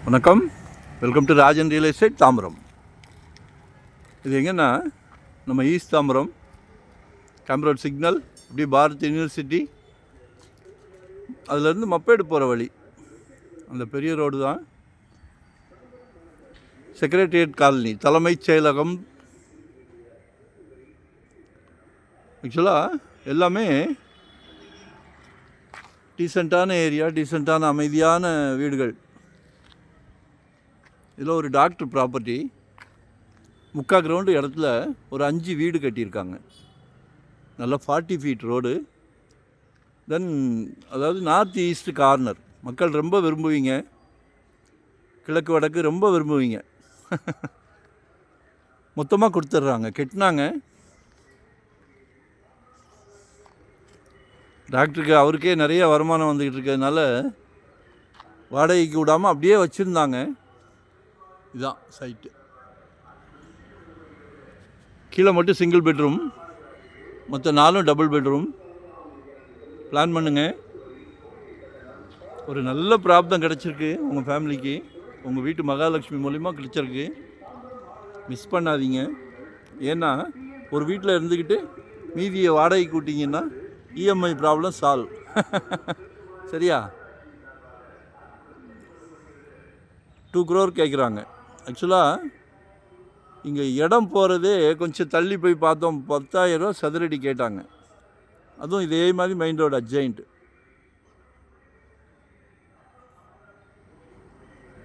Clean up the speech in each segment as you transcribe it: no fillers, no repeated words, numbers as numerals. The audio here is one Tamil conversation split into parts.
வணக்கம், welcome to Rajan real estate Tambaram. இது எங்கன்னா நம்ம ஈஸ்ட் தாம்பரம் கேம்ப்ரோட் சிக்னல், இப்படி பாரத் யூனிவர்சிட்டி, அதுலேருந்து மப்பேடு போகிற வழி, அந்த பெரிய ரோடு தான். செக்ரட்டரியேட் காலனி, தலைமைச் செயலகம். ஆக்சுவலாக எல்லாமே டீசெண்டான ஏரியா, டீசெண்டான அமைதியான வீடுகள். இதில் ஒரு டாக்டர் ப்ராப்பர்ட்டி, 3/4 கிரவுண்டு இடத்துல ஒரு 5 வீடு கட்டியிருக்காங்க. நல்லா 40 ஃபீட் ரோடு. தென் அதாவது நார்த் ஈஸ்ட் கார்னர். மக்கள் ரொம்ப விரும்புவீங்க, கிழக்கு வடக்கு ரொம்ப விரும்புவீங்க. மொத்தமாக கொடுத்துட்றாங்க, கெட்டினாங்க. டாக்டருக்கு அவருக்கே நிறைய வருமானம் வந்துக்கிட்டு இருக்கிறதுனால வாடகைக்கு விடாமல் அப்படியே வச்சுருந்தாங்க. இதுதான் சைட்டு. கீழே மட்டும் சிங்கிள் பெட்ரூம், மற்ற 4 டபுள் பெட்ரூம். பிளான் பண்ணுங்கள். ஒரு நல்ல பிராப்தம் கிடச்சிருக்கு உங்கள் ஃபேமிலிக்கு, உங்கள் வீட்டு மகாலட்சுமி மூலிமா கிடச்சிருக்கு. மிஸ் பண்ணாதீங்க. ஏன்னா ஒரு வீட்டில் இருந்துக்கிட்டு மீதியை வாடகைக்கு விட்டிங்கன்னா இஎம்ஐ ப்ராப்ளம் சால்வ். சரியா? 2 crore கேட்குறாங்க. ஆக்சுவலாக இங்கே இடம் போகிறதே கொஞ்சம் தள்ளி போய் பார்த்தோம், 10,000 ரூபா சதுரடி கேட்டாங்க. அதுவும் இதே மாதிரி மெயின் ரோடு அட்ஜாயிண்ட்.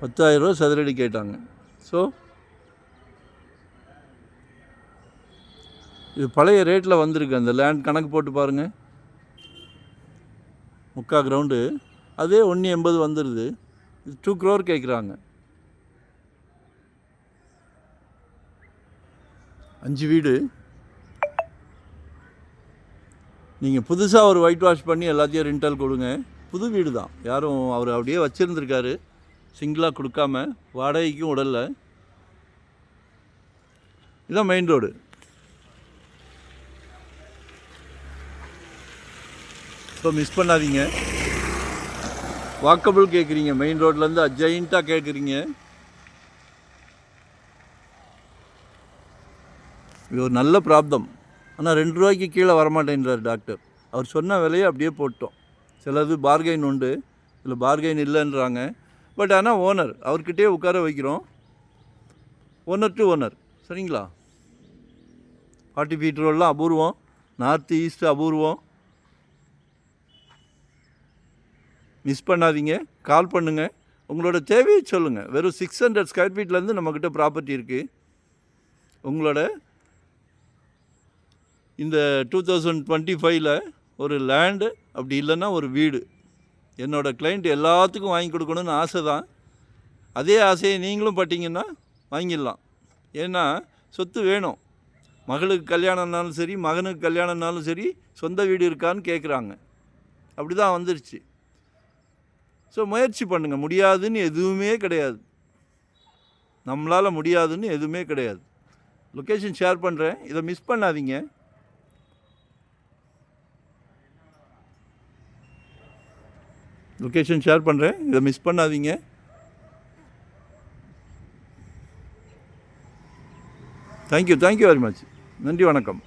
10,000 ரூபா சதுரடி கேட்டாங்க. ஸோ இது பழைய ரேட்டில் வந்திருக்கு. அந்த லேண்ட் கணக்கு போட்டு பாருங்கள். 3/4 கிரவுண்டு அதே 180 வந்துடுது. இது 2 crore கேட்குறாங்க. 5 வீடு. நீங்கள் புதுசாக ஒரு ஒயிட் வாஷ் பண்ணி எல்லாத்தையும் ரெண்டல் கொடுங்க. புது வீடு தான், யாரும் அவர் அப்படியே வச்சுருந்துருக்காரு, சிங்கிளாக கொடுக்காம, வாடகைக்கும் உடல்ல. இதுதான் மெயின் ரோடு. ஸோ மிஸ் பண்ணாதீங்க. வாக்கபிள் கேட்குறீங்க, மெயின் ரோட்லேருந்து அட்ஜாயிண்ட்டாக கேட்குறீங்க. இது ஒரு நல்ல பிராப்தம். ஆனால் 2 ரூபாய்க்கு கீழே வரமாட்டேன்றார் டாக்டர். அவர் சொன்ன விலையை அப்படியே போட்டோம். சிலது பார்கெயின் உண்டு, இதில் பார்கெயின் இல்லைன்றாங்க. பட் ஆனால் ஓனர் அவர்கிட்டே உட்கார வைக்கிறோம், ஓனர் டு ஓனர். சரிங்களா? 40 ஃபீட் ரோடெலாம் அபூர்வம், நார்த் ஈஸ்ட் அபூர்வம். மிஸ் பண்ணாதீங்க. கால் பண்ணுங்கள், உங்களோட தேவையை சொல்லுங்கள். வெறும் 600 ஸ்கொயர் ஃபீட்லேருந்து நம்மக்கிட்ட ப்ராப்பர்ட்டி இருக்குது. உங்களோட இந்த 2025 ஒரு லேண்டு, அப்படி இல்லைன்னா ஒரு வீடு. என்னோடய கிளைண்ட் எல்லாத்துக்கும் வாங்கி கொடுக்கணுன்னு ஆசை தான். அதே ஆசையை நீங்களும் பட்டிங்கன்னா வாங்கிடலாம். ஏன்னா சொத்து வேணும். மகளுக்கு கல்யாணம்னாலும் சரி, மகனுக்கு கல்யாணம்னாலும் சரி, சொந்த வீடு இருக்கான்னு கேட்குறாங்க. அப்படி தான் வந்துருச்சு. ஸோ முயற்சி பண்ணுங்கள். முடியாதுன்னு எதுவுமே கிடையாது. நம்மளால் முடியாதுன்னு எதுவுமே கிடையாது. லொக்கேஷன் ஷேர் பண்ணுறேன், இதை மிஸ் பண்ணாதீங்க. லொக்கேஷன் ஷேர் பண்ணுறேன், இதை மிஸ் பண்ணாதீங்க. Thank you very much. நன்றி, வணக்கம்.